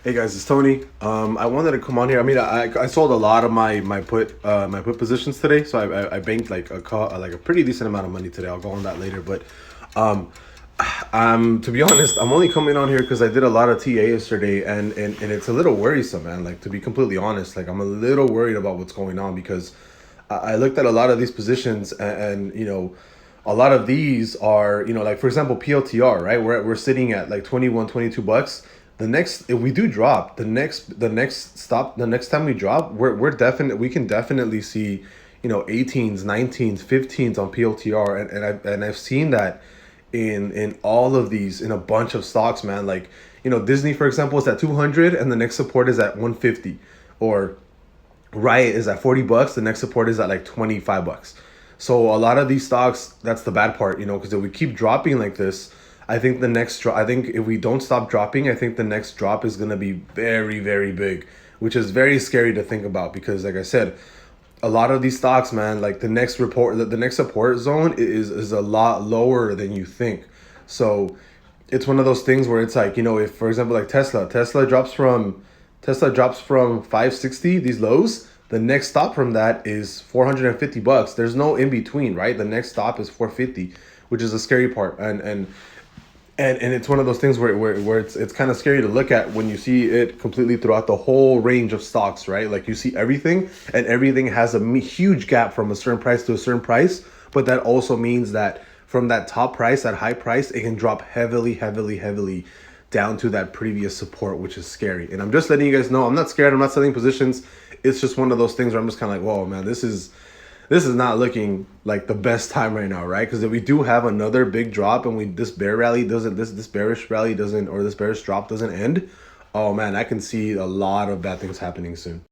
Hey guys, it's Tony. I wanted to come on here. I mean, I sold a lot of my put positions today, so I banked like a pretty decent amount of money today. I'll go on that later, but um, to be honest, I'm only coming on here because I did a lot of TA yesterday, and it's a little worrisome, man. Like, to be completely honest, like I'm a little worried about what's going on because I looked at a lot of these positions, and a lot of these are, like, for example, PLTR, right? We're sitting at like 21, $22. The next, if we do drop, the next time we drop, we can definitely see, 18s, 19s, 15s on PLTR, and I've seen that in all of these, in a bunch of stocks, man. Like, Disney, for example, is at 200 and the next support is at 150, or Riot is at $40. The next support is at like $25. So a lot of these stocks, that's the bad part, because if we keep dropping like this, I think if we don't stop dropping, I think the next drop is gonna be very, very big, which is very scary to think about because, like I said, a lot of these stocks, man, like the next support zone is a lot lower than you think. So it's one of those things where it's like, if, for example, like Tesla drops from 560, these lows, the next stop from that is $450. There's no in between, right? The next stop is 450, which is the scary part. And it's one of those things where it's kind of scary to look at when you see it completely throughout the whole range of stocks, right? Like, you see everything, and everything has a huge gap from a certain price to a certain price, but that also means that from that top price, that high price, it can drop heavily, heavily, heavily down to that previous support, which is scary. And I'm just letting you guys know, I'm not scared, I'm not selling positions. It's just one of those things where I'm just kind of like, whoa, man, this is not looking like the best time right now, right? Because if we do have another big drop and this bearish rally doesn't, or this bearish drop doesn't end, oh man, I can see a lot of bad things happening soon.